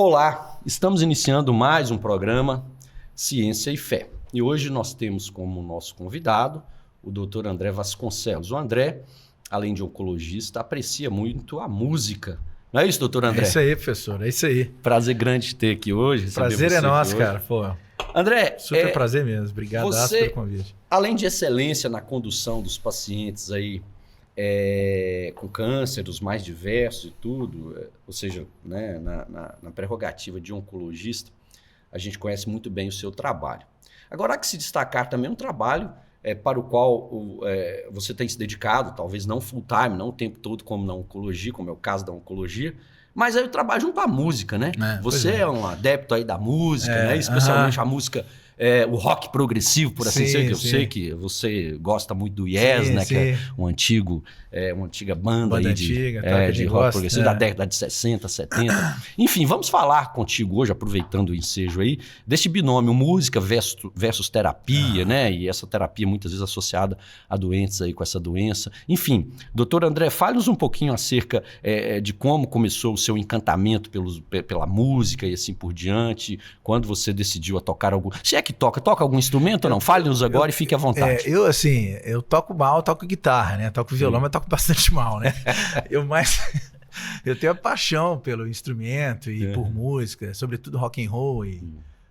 Olá, estamos iniciando mais um programa Ciência e Fé. E hoje nós temos como nosso convidado o Dr. André Vasconcelos. O André, além de oncologista, aprecia muito a música. Não é isso, doutor André? É isso aí, professor, é isso aí. Prazer grande te ter aqui hoje. Prazer é nosso, cara. Pô, André, super prazer mesmo. Obrigado pelo convite. Além de excelência na condução dos pacientes aí com câncer, os mais diversos e tudo, ou seja, né, na prerrogativa de oncologista, a gente conhece muito bem o seu trabalho. Agora, há que se destacar também um trabalho para o qual você tem se dedicado, talvez não full time, não o tempo todo como na oncologia, como é o caso da oncologia, mas aí eu trabalho junto à música, né? Você é um adepto aí da música, né? Especialmente a música, o rock progressivo, por assim dizer, que eu sei que você gosta muito do Yes, né? Que é uma antiga banda aí de rock progressivo da década de 60, 70. Enfim, vamos falar contigo hoje, aproveitando o ensejo aí, desse binômio música versus terapia, né? E essa terapia muitas vezes associada a doentes aí com essa doença. Enfim, doutor André, fale-nos um pouquinho acerca de como começou o seu encantamento pela música e assim por diante, quando você decidiu a tocar algum... Se é que toca algum instrumento ou não? Fale-nos agora e fique à vontade. Eu toco mal, toco guitarra, né? Toco violão, mas toco bastante mal, né? Eu tenho a paixão pelo instrumento e por música, sobretudo rock and roll, e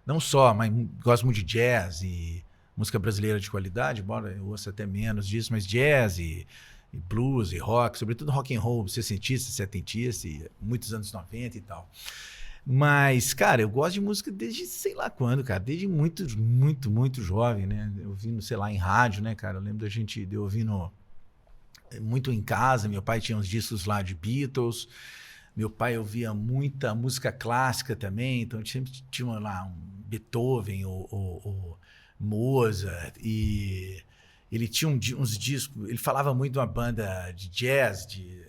não só, mas gosto muito de jazz e música brasileira de qualidade, embora eu ouça até menos disso, mas jazz e blues e rock, sobretudo rock and roll, sessentista, setentista, e muitos anos 90 e tal. Mas, cara, eu gosto de música desde sei lá quando, cara, desde muito jovem, né? Eu ouvindo, sei lá, em rádio, né, cara? Eu lembro de eu ouvindo muito em casa. Meu pai tinha uns discos lá de Beatles, meu pai ouvia muita música clássica também, então sempre tinha lá um Beethoven ou Mozart, e ele tinha uns discos, ele falava muito de uma banda de jazz, de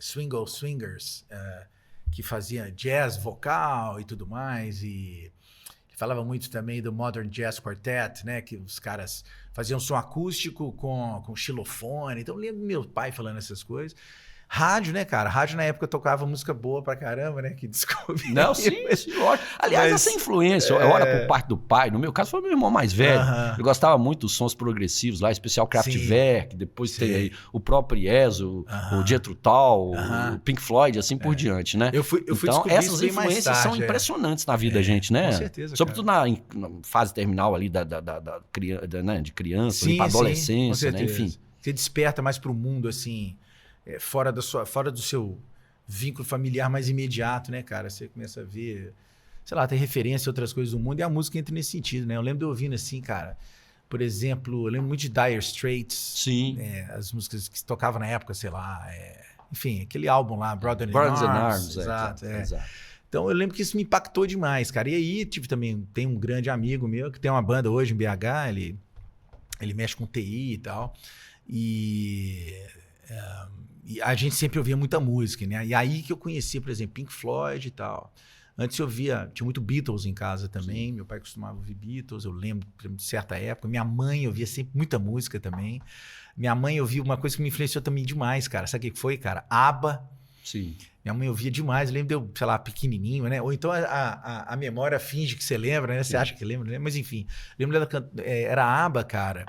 swingers, que fazia jazz vocal e tudo mais, e falava muito também do Modern Jazz Quartet, né, que os caras faziam som acústico com xilofone. Então eu lembro meu pai falando essas coisas. Rádio, né, cara? Rádio na época tocava música boa pra caramba, né? Que descobri. Não, sim, ótimo. Aliás, essa influência, ora por parte do pai, no meu caso foi meu irmão mais velho. Eu gostava muito dos sons progressivos lá, especial Kraftwerk, depois tem aí o próprio Yes, o Jethro Tull, o Pink Floyd, assim por diante, né? Eu fui então, essas influências são impressionantes na vida da gente, né? Com certeza, sobretudo na fase terminal ali né, de criança, para adolescência, né? Enfim. Você desperta mais pro mundo, assim... fora do seu vínculo familiar mais imediato, né, cara? Você começa a ver, sei lá, tem referência a outras coisas do mundo, e a música entra nesse sentido, né? Eu lembro de ouvindo assim, cara, por exemplo, eu lembro muito de Dire Straits. Sim. As músicas que se tocavam na época, sei lá, enfim, aquele álbum lá, Brothers in Arms. Exato. Então eu lembro que isso me impactou demais, cara. E aí, também tem um grande amigo meu que tem uma banda hoje em BH, ele mexe com TI e tal, e a gente sempre ouvia muita música, né? E aí que eu conheci, por exemplo, Pink Floyd e tal. Antes eu tinha muito Beatles em casa também. Sim. Meu pai costumava ouvir Beatles, eu lembro de certa época. Minha mãe ouvia sempre muita música também. Minha mãe ouvia uma coisa que me influenciou também demais, cara. Sabe o que foi, cara? ABBA. Sim. Minha mãe ouvia demais. Eu lembro de eu, sei lá, pequenininho, né? Ou então a memória finge que você lembra, né? Você acha que lembra, né? Mas enfim, lembro dela era ABBA, cara.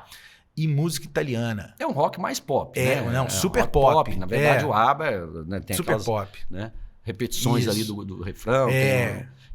E música italiana. É um rock mais pop, né? Não, super pop. Na verdade, o ABBA, né, tem super aquelas pop. Né, repetições ali do refrão.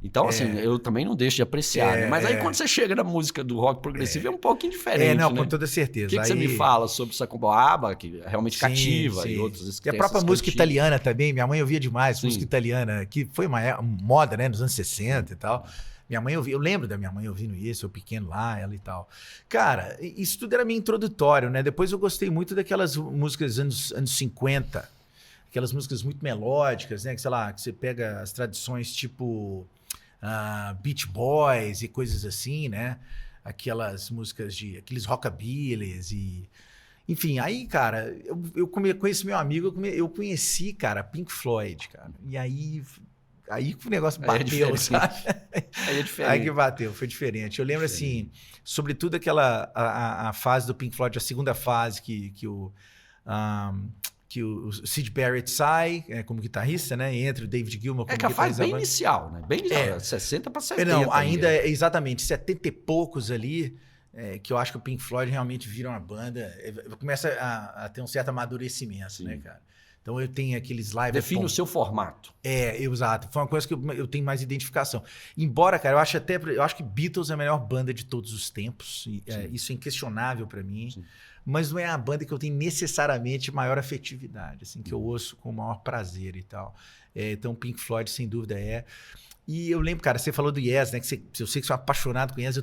Então, assim, eu também não deixo de apreciar. Né? Mas aí, quando você chega na música do rock progressivo, é um pouquinho diferente. Não, né? com toda certeza. O que você me fala sobre essa ABBA, que é realmente cativa, e outras que e a própria música italiana também. Minha mãe ouvia demais música italiana, que foi uma moda, né, nos anos 60 e tal. Minha mãe ouvia, eu lembro da minha mãe ouvindo isso, eu pequeno lá, ela e tal. Cara, isso tudo era meio introdutório, né? Depois eu gostei muito daquelas músicas anos 50, aquelas músicas muito melódicas, né? Que, sei lá, que você pega as tradições tipo Beach Boys e coisas assim, né? Aquelas músicas aqueles rockabillys e... Enfim, aí, cara, eu conheci meu amigo, eu conheci, cara, Pink Floyd, cara. E aí que o negócio bateu, sabe? Aí é diferente. Aí que bateu, foi diferente. Eu lembro, assim, sobretudo a fase do Pink Floyd, a segunda fase que que o Syd Barrett sai como guitarrista, né? E entra o David Gilmour como que a fase guitarrista. bem inicial, né? Bem inicial, 60 para 70. Não, ainda exatamente, 70 e poucos ali, que eu acho que o Pink Floyd realmente vira uma banda, começa a ter um certo amadurecimento, né, cara? Então eu tenho aqueles live... Define o seu formato. Exato. Foi uma coisa que eu tenho mais identificação. Embora, cara, eu acho que Beatles é a melhor banda de todos os tempos. Isso é inquestionável pra mim. Sim. Mas não é a banda que eu tenho necessariamente maior afetividade, assim, que eu ouço com o maior prazer e tal. Então Pink Floyd, sem dúvida, é... E eu lembro, cara, você falou do Yes, né? Que eu sei que você é apaixonado com Yes.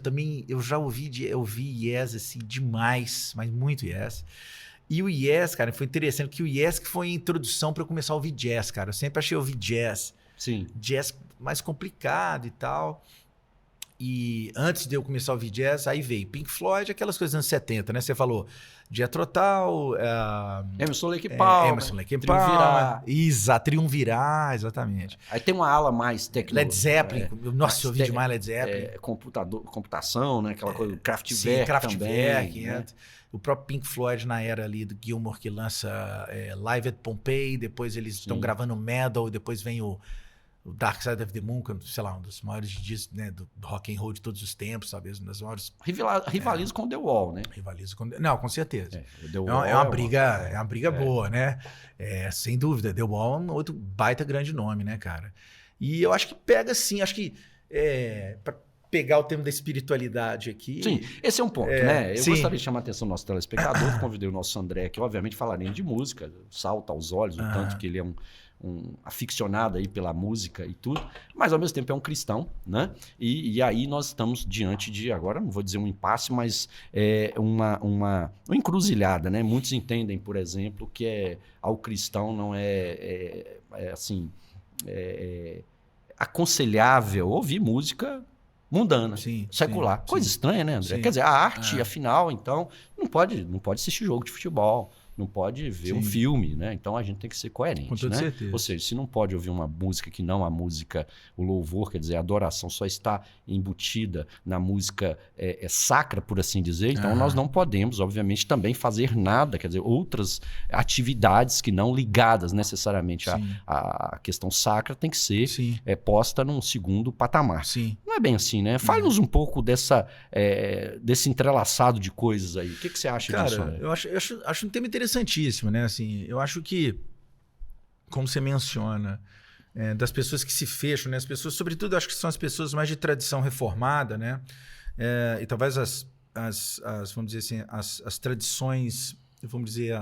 Eu já ouvi Yes, assim, demais. Mas muito Yes. E o Yes, cara, foi interessante, que o Yes que foi a introdução para eu começar a ouvir jazz, cara. Eu sempre achei ouvir jazz. Sim. Jazz mais complicado e tal. E antes de eu começar a ouvir jazz, aí veio Pink Floyd, aquelas coisas dos anos 70, né? Você falou Jethro Tull... Emerson Lake Palmer. Emerson Lake Palmer. Triunvirar, exatamente. Aí tem uma ala mais técnica. Led Zeppelin. Nossa, eu ouvi demais Led Zeppelin. Computação, né? Aquela coisa, Kraftwerk também. Né? O próprio Pink Floyd na era ali do Gilmour, que lança Live at Pompeii, depois eles estão gravando Metal, e depois vem o Dark Side of the Moon, que, sei lá, um dos maiores discos, né, do rock and roll de todos os tempos, sabe? Um das maiores... Rivaliza com The Wall, né? Rivaliza com... Não, com certeza. É uma briga boa, né? Sem dúvida. The Wall é um outro baita grande nome, né, cara? E eu acho que pega, sim, acho que... Pra pegar o tema da espiritualidade aqui... Sim, esse é um ponto, né? Eu gostaria de chamar a atenção do nosso telespectador, convidei o nosso André, que obviamente falaria de música, salta aos olhos, o tanto que ele é um aficionado aí pela música e tudo, mas ao mesmo tempo é um cristão, né? E aí nós estamos diante de, agora não vou dizer um impasse, mas uma encruzilhada, né? Muitos entendem, por exemplo, que ao cristão não aconselhável ouvir música mundana, secular. Coisa estranha, né, André? Quer dizer, a arte, afinal, então, não pode assistir jogo de futebol, não pode ver um filme, né? Então a gente tem que ser coerente, com toda certeza. Ou seja, se não pode ouvir uma música que não a música, o louvor, quer dizer, a adoração só está embutida na música sacra, por assim dizer, então nós não podemos, obviamente, também fazer nada, quer dizer, outras atividades que não ligadas necessariamente à questão sacra tem que ser posta num segundo patamar. Sim. Não é bem assim, né? Fale-nos um pouco desse entrelaçado de coisas aí. O que você acha disso? Cara, eu acho um tema interessantíssimo, né? Assim, eu acho que, como você menciona, das pessoas que se fecham, né? As pessoas, sobretudo, acho que são as pessoas mais de tradição reformada, né? E talvez vamos dizer assim, as tradições, vamos dizer,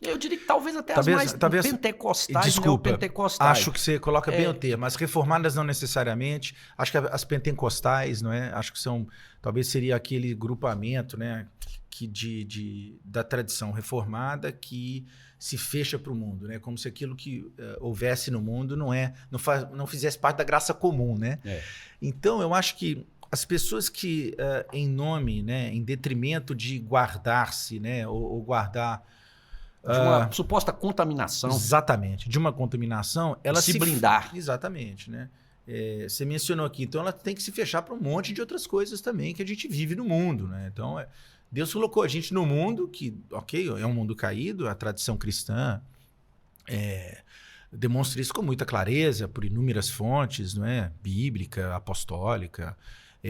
eu diria que talvez até as mais pentecostais. Desculpa, neopentecostais. Acho que você coloca bem o termo, mas reformadas não necessariamente. Acho que as pentecostais, não é? Acho que talvez seria aquele grupamento, né, da tradição reformada que se fecha para o mundo, né? Como se aquilo que houvesse no mundo não fizesse parte da graça comum, né? Então, eu acho que as pessoas que, em nome, né, em detrimento de guardar-se, né, ou guardar de uma suposta contaminação. Exatamente. De uma contaminação, ela se blindar. Exatamente, né? Você mencionou aqui, então ela tem que se fechar para um monte de outras coisas também que a gente vive no mundo, né? Então, Deus colocou a gente no mundo que, é um mundo caído, a tradição cristã demonstra isso com muita clareza, por inúmeras fontes, não é? Bíblica, apostólica.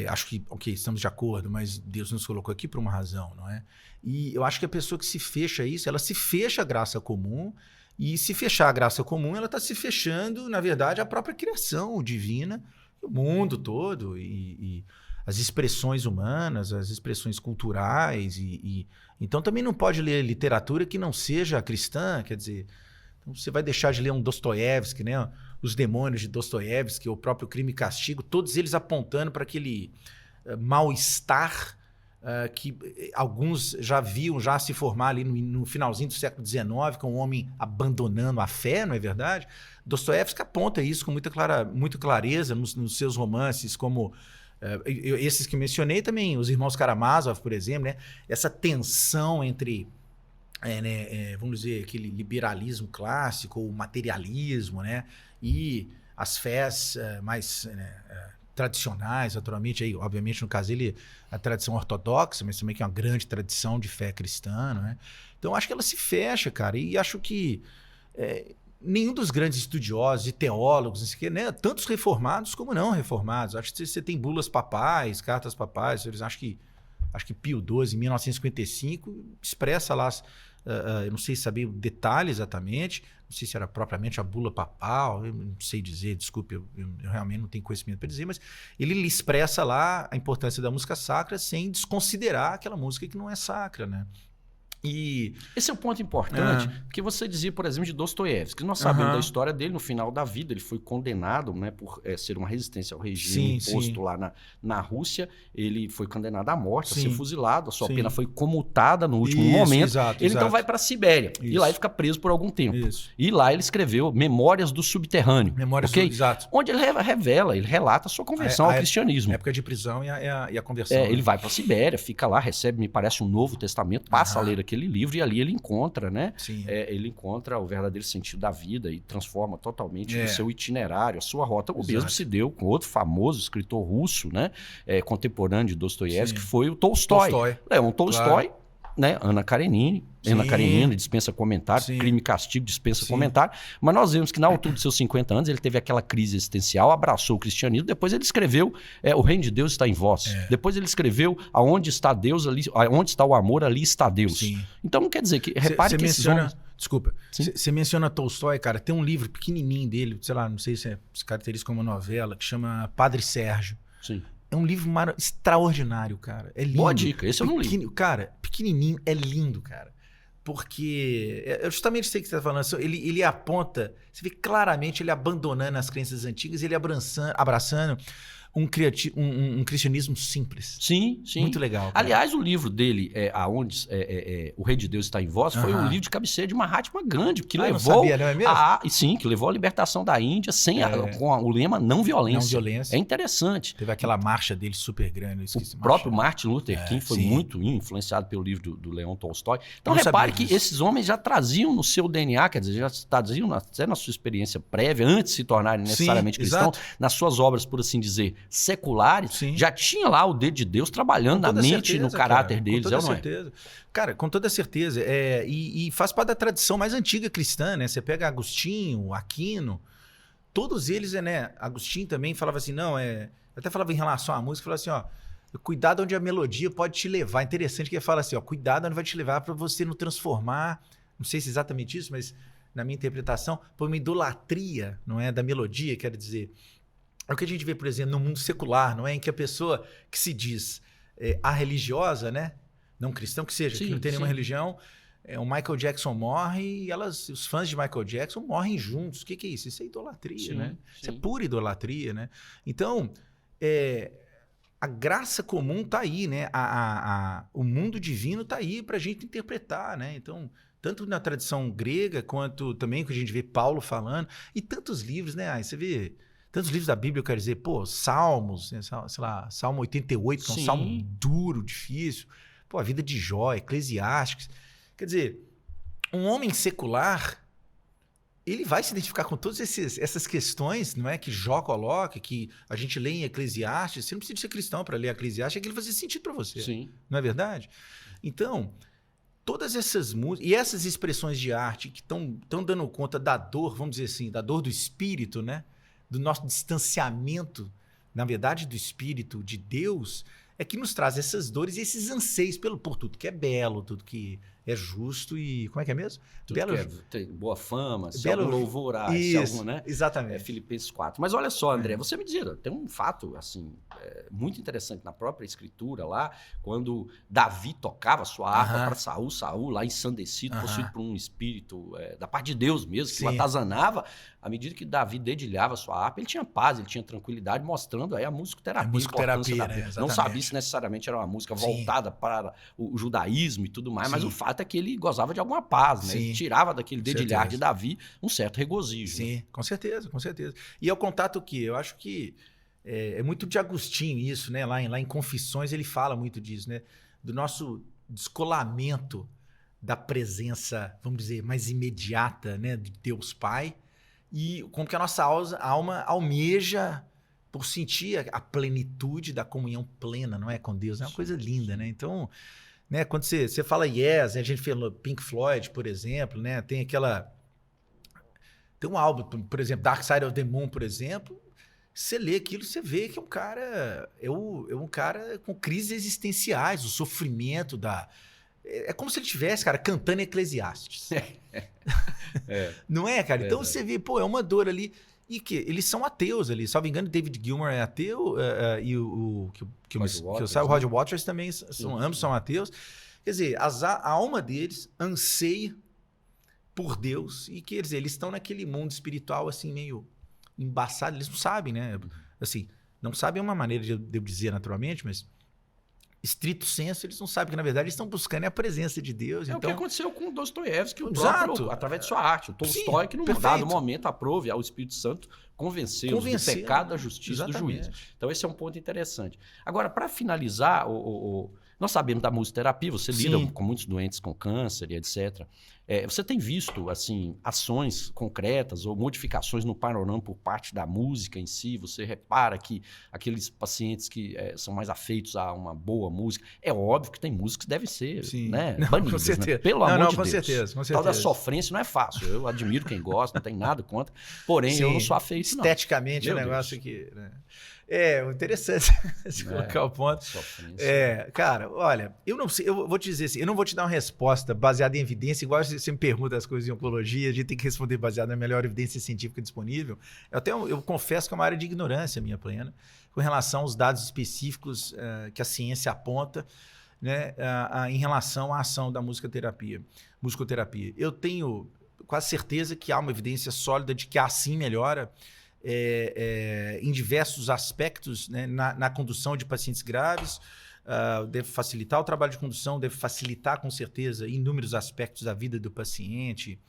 Acho que, estamos de acordo, mas Deus nos colocou aqui por uma razão, não é? E eu acho que a pessoa que se fecha a isso, ela se fecha à graça comum, e se fechar a graça comum, ela está se fechando, na verdade, à própria criação divina, o mundo todo, e as expressões humanas, as expressões culturais, então também não pode ler literatura que não seja cristã, quer dizer, então você vai deixar de ler um Dostoiévski, né? Os Demônios de Dostoiévski, o próprio Crime e Castigo, todos eles apontando para aquele mal-estar que alguns já viam se formar ali no finalzinho do século XIX, com o homem abandonando a fé, não é verdade? Dostoiévski aponta isso com muita clareza nos seus romances, como esses que mencionei também, os Irmãos Karamazov, por exemplo, né? Essa tensão entre... vamos dizer, aquele liberalismo clássico, o materialismo, né? E as fés mais tradicionais, naturalmente, aí, obviamente, no caso dele, a tradição ortodoxa, mas também que é uma grande tradição de fé cristã, né? Então, acho que ela se fecha, cara, e acho que nenhum dos grandes estudiosos e teólogos, não sei o quê, né? Tantos reformados como não reformados. Acho que você tem bulas papais, cartas papais, eles acho que Pio XII, em 1955, expressa lá, eu não sei saber o detalhe exatamente, não sei se era propriamente a bula papal, eu não sei dizer, desculpe, eu realmente não tenho conhecimento para dizer, mas ele expressa lá a importância da música sacra sem desconsiderar aquela música que não é sacra, né? Esse é um ponto importante, porque você dizia, por exemplo, de Dostoiévski, que nós sabemos da história dele, no final da vida, ele foi condenado, né, por ser uma resistência ao regime imposto lá na Rússia, ele foi condenado à morte, a ser fuzilado, a sua pena foi comutada no último momento, ele então vai para a Sibéria, e lá ele fica preso por algum tempo. E lá ele escreveu Memórias do Subterrâneo, onde ele revela, ele relata a sua conversão ao cristianismo. A época de prisão e a conversão. Ele vai para a Sibéria, fica lá, recebe, me parece, um Novo Testamento, passa a ler aquele livro e ali ele encontra, né? Ele encontra o verdadeiro sentido da vida e transforma totalmente o seu itinerário, a sua rota. O mesmo se deu com outro famoso escritor russo, né? Contemporâneo de Dostoiévski, que foi o Tolstói. Leon Tolstói, né? Ana Karenina dispensa comentário, Crime e Castigo dispensa comentário, mas nós vemos que na altura dos seus 50 anos ele teve aquela crise existencial, abraçou o cristianismo, depois ele escreveu O Reino de Deus está em vós, depois ele escreveu Aonde está Deus, ali, onde está o amor, ali está Deus. Então não quer dizer que, repare que esses homens... Desculpa, você menciona Tolstói, cara, tem um livro pequenininho dele, sei lá, não sei se se caracteriza como uma novela, que chama Padre Sérgio. É um livro extraordinário, cara. É lindo. Boa dica, esse eu não li. Cara, pequenininho, é lindo, cara. Porque é justamente isso que você está falando. Ele aponta, você vê claramente ele abandonando as crenças antigas, ele abraçando um cristianismo simples. Sim. Muito legal. Cara. Aliás, o livro dele, O Reino de Deus está em Vós, foi um livro de cabeceira de Mahatma Gandhi, que levou... não sabia, não é mesmo? Que levou à libertação da Índia com o lema não violência. Não violência. É interessante. Teve aquela marcha dele super grande. O próprio Martin Luther King foi muito influenciado pelo livro do Leon Tolstói. Então, repare que esses homens já traziam no seu DNA, quer dizer, já traziam até na sua experiência prévia, antes de se tornarem necessariamente cristãos, nas suas obras, por assim dizer, seculares, já tinha lá o dedo de Deus trabalhando na mente e no caráter deles. Com toda certeza. Cara, com toda certeza. E faz parte da tradição mais antiga cristã, né? Você pega Agostinho, Aquino, todos eles, né? Agostinho também falava assim, até falava em relação à música, falava assim, cuidado onde a melodia pode te levar. Interessante que ele fala assim, cuidado onde vai te levar para você não transformar, não sei se é exatamente isso, mas na minha interpretação, por uma idolatria, não é, da melodia, quero dizer. É o que a gente vê, por exemplo, no mundo secular, não é? Em que a pessoa que se diz a religiosa, né? Não cristão que seja, que não tem nenhuma religião, o Michael Jackson morre e os fãs de Michael Jackson morrem juntos. O que é isso? Isso é idolatria, né? Isso é pura idolatria, né? Então, a graça comum está aí, né? O mundo divino está aí para a gente interpretar, né? Então, tanto na tradição grega quanto também que a gente vê Paulo falando, e tantos livros, né? Aí você vê... Tantos livros da Bíblia, eu quero dizer, Salmos, né, sei lá, Salmo 88, que é um salmo duro, difícil. A vida de Jó, Eclesiastes. Quer dizer, um homem secular, ele vai se identificar com todas essas questões, não é, que Jó coloca, que a gente lê em Eclesiastes. Você não precisa ser cristão para ler Eclesiastes, aquilo faz sentido para você. Não é verdade? Então, todas essas músicas e essas expressões de arte que estão dando conta da dor, vamos dizer assim, da dor do espírito, né? Do nosso distanciamento, na verdade, do Espírito de Deus, é que nos traz essas dores e esses anseios por tudo que é belo, tudo que é justo e... Como é que é mesmo? Tudo belo, que tem boa fama, se algum louvor, se algum, né? Exatamente. Filipenses 4. Mas olha só, André, você me dizia, tem um fato, assim, muito interessante na própria escritura lá, quando Davi tocava sua harpa para Saul lá ensandecido, possuído por um espírito da parte de Deus mesmo, que o atazanava. À medida que Davi dedilhava sua harpa, ele tinha paz, ele tinha tranquilidade, mostrando aí a musicoterapia. Né? Não sabia se necessariamente era uma música voltada para o judaísmo e tudo mais, mas o fato é que ele gozava de alguma paz, né? Ele tirava daquele dedilhar de Davi um certo regozijo. Sim, né? Com certeza. E é o contato que eu acho que é muito de Agostinho isso, né? Lá em Confissões ele fala muito disso, né? Do nosso descolamento da presença, vamos dizer, mais imediata, né? De Deus Pai, e como que a nossa alma almeja por sentir a plenitude da comunhão plena, não é, com Deus. É uma coisa linda, né? Então, né, quando você fala Yes, né, a gente falou Pink Floyd, por exemplo, né? Tem um álbum, por exemplo, Dark Side of the Moon, por exemplo. Você lê aquilo, você vê que é um cara com crises existenciais, o sofrimento é como se ele estivesse, cara, cantando Eclesiastes. Não é, cara? Então você vê, pô, é uma dor ali. E que eles são ateus ali. Salvo engano, David Gilmour é ateu e o Roger Waters também ambos são ateus. Quer dizer, a alma deles anseia por Deus e quer dizer, eles estão naquele mundo espiritual assim meio embaçado, eles não sabem, né? Assim, não sabem é uma maneira de eu dizer naturalmente, mas estrito senso, eles não sabem que na verdade eles estão buscando a presença de Deus. Então, o que aconteceu com o Dostoiévski, através de sua arte. O Tolstói, que num dado momento aprove ao Espírito Santo convencê-los do pecado, da justiça e do juízo. Então esse é um ponto interessante. Agora, para finalizar, nós sabemos da musicoterapia, você lida com muitos doentes com câncer e etc. Você tem visto assim ações concretas ou modificações no panorama por parte da música em si? Você repara que aqueles pacientes que são mais afeitos a uma boa música, é óbvio que tem músicas que devem ser banidas, com certeza. Né? Pelo amor de Deus. Com certeza. Tal da sofrência não é fácil. Eu admiro quem gosta, não tem nada contra. Porém, eu não sou afeito, não. Esteticamente, o negócio aqui... Né? Interessante se colocar o ponto. Cara, olha, eu não sei, eu vou te dizer assim, eu não vou te dar uma resposta baseada em evidência, igual você me pergunta as coisas em oncologia, a gente tem que responder baseado na melhor evidência científica disponível. Eu confesso que é uma área de ignorância minha plena, com relação aos dados específicos que a ciência aponta, né, em relação à ação da musicoterapia. Eu tenho quase certeza que há uma evidência sólida de que assim melhora em diversos aspectos, né, na condução de pacientes graves, deve facilitar o trabalho de condução, deve facilitar com certeza inúmeros aspectos da vida do paciente,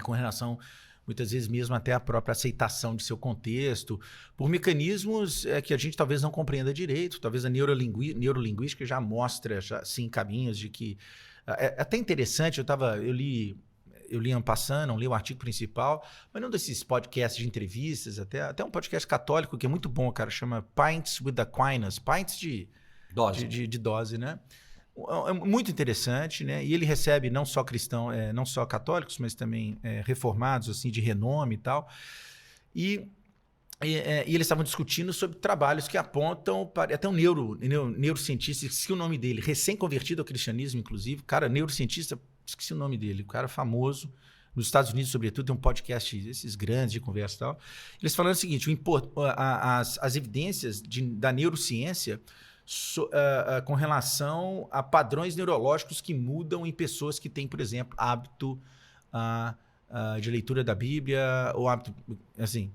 com relação muitas vezes mesmo até a própria aceitação de seu contexto, por mecanismos que a gente talvez não compreenda direito, talvez a neurolinguística já mostra sim caminhos de que... É até interessante, eu li en passant, não li o artigo principal, mas num desses podcasts de entrevistas, até um podcast católico que é muito bom, cara, chama Pints with Aquinas, pints de dose, né? É muito interessante, né? E ele recebe não só não só católicos, mas também reformados, assim, de renome e tal. E eles estavam discutindo sobre trabalhos que apontam para... Até um neurocientista, esqueci o nome dele, recém-convertido ao cristianismo, inclusive, cara, neurocientista, esqueci o nome dele, um cara famoso, nos Estados Unidos, sobretudo, tem um podcast, esses grandes de conversa e tal. Eles falaram o seguinte, as evidências da neurociência com relação a padrões neurológicos que mudam em pessoas que têm, por exemplo, hábito de leitura da Bíblia, ou hábito, assim...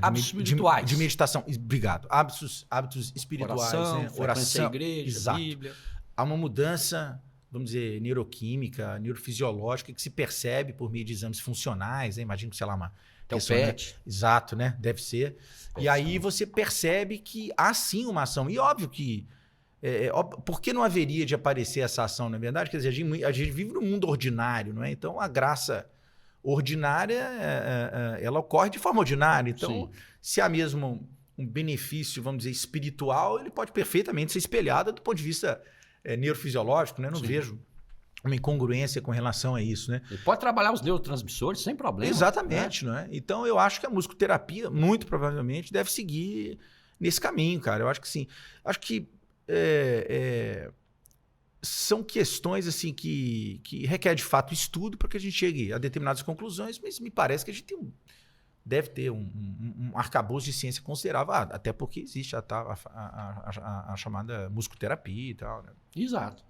hábitos espirituais. De meditação. Obrigado. Hábitos espirituais. Oração, igreja, exato. Bíblia. Há uma mudança, vamos dizer, neuroquímica, neurofisiológica, que se percebe por meio de exames funcionais, né? Imagino que, sei lá, uma... Então, PET. Exato, né? Deve ser. E aí você percebe que há sim uma ação. E óbvio que... por que não haveria de aparecer essa ação, na verdade? Quer dizer, a gente vive num mundo ordinário, não é? Então, a graça... ordinária, ela ocorre de forma ordinária. Então, se há mesmo um benefício, vamos dizer, espiritual, ele pode perfeitamente ser espelhado do ponto de vista neurofisiológico, né? Não vejo uma incongruência com relação a isso, né? Ele pode trabalhar os neurotransmissores sem problema. Exatamente, né? Então, eu acho que a musicoterapia, muito provavelmente, deve seguir nesse caminho, cara. Eu acho que sim. Acho que são questões assim que requer de fato estudo para que a gente chegue a determinadas conclusões, mas me parece que a gente deve ter um arcabouço de ciência considerável, até porque existe a chamada musicoterapia e tal, né? Exato.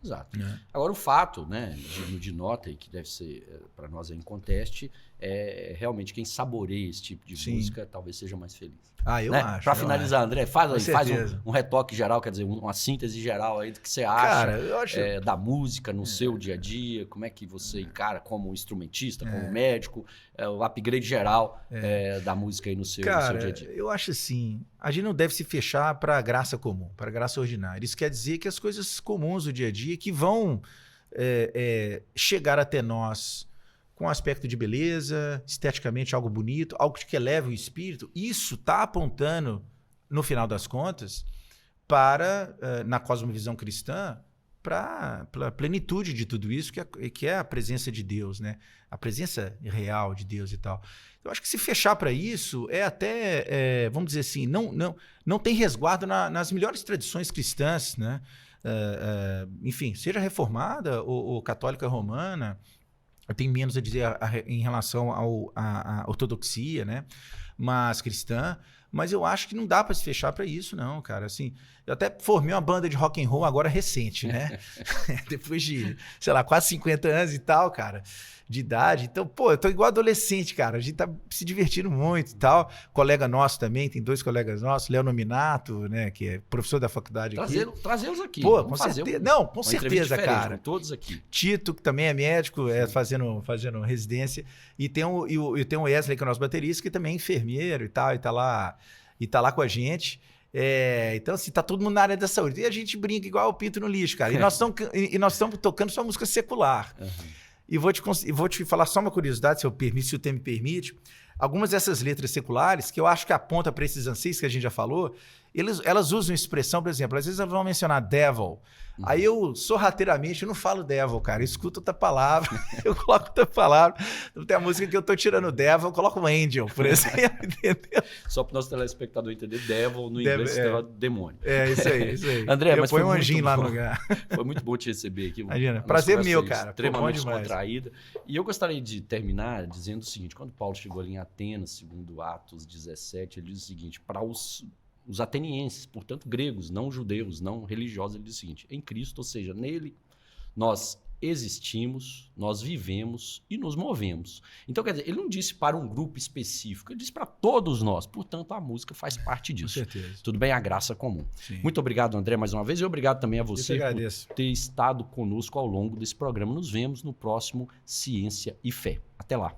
Agora o fato, né, de nota e que deve ser para nós inconteste, é realmente quem saboreia esse tipo de música talvez seja mais feliz. Eu acho. Para finalizar, André, faz um retoque geral, quer dizer, uma síntese geral aí do que você acha, cara, eu acho... da música no seu dia a dia, como é que você encara como instrumentista, como médico, o upgrade geral da música aí no seu dia a dia. Eu acho assim, a gente não deve se fechar para a graça comum, para a graça ordinária. Isso quer dizer que as coisas comuns do dia a dia que vão chegar até nós com um aspecto de beleza, esteticamente algo bonito, algo que eleva o espírito, isso está apontando no final das contas, para, na cosmovisão cristã, para a plenitude de tudo isso, que é a presença de Deus, né? A presença real de Deus e tal. Eu acho que se fechar para isso é até, vamos dizer assim, não tem resguardo nas melhores tradições cristãs, né? Enfim, seja reformada ou católica romana, tem menos a dizer em relação à ortodoxia, né? Mas cristã. Mas eu acho que não dá para se fechar para isso, não, cara. Assim, eu até formei uma banda de rock and roll agora recente, né? Depois de, sei lá, quase 50 anos e tal, cara, de idade. Então, pô, eu tô igual adolescente, cara. A gente tá se divertindo muito e tal. Colega nosso também, tem 2 colegas nossos, Léo Nominato, né, que é professor da faculdade aqui. Trazê-los aqui. Pô, com certeza. Não, com certeza, cara. Com todos aqui. Tito, que também é médico, fazendo residência. E tem o Wesley, que é o nosso baterista, que também é enfermeiro e tal, e tá lá com a gente. Então, assim, tá todo mundo na área da saúde. E a gente brinca igual o pinto no lixo, cara. E nós estamos tocando só música secular. Uhum. E vou te falar só uma curiosidade, se o tempo me permite. Algumas dessas letras seculares, que eu acho que aponta para esses anseios que a gente já falou, elas usam expressão, por exemplo, às vezes elas vão mencionar devil. Uhum. Aí eu, sorrateiramente, eu não falo devil, cara. Eu escuto outra palavra, eu coloco outra palavra. Tem a música que eu tô tirando devil, eu coloco um angel, por exemplo, entendeu? Só para o nosso telespectador entender, devil no inglês é demônio. Isso aí. André, mas foi um anjinho lá no lugar. Foi muito bom te receber aqui. Imagina, prazer meu, cara. Extremamente descontraída. E eu gostaria de terminar dizendo o seguinte, quando Paulo chegou ali em Atenas, segundo Atos 17, ele diz o seguinte, para os atenienses, portanto gregos, não judeus, não religiosos, ele diz o seguinte, em Cristo, ou seja, nele nós existimos, nós vivemos e nos movemos. Então, quer dizer, ele não disse para um grupo específico, ele disse para todos nós, portanto a música faz parte disso. Com certeza. Tudo bem, a graça comum. Sim. Muito obrigado, André, mais uma vez, e obrigado também a você por ter estado conosco ao longo desse programa. Nos vemos no próximo Ciência e Fé. Até lá.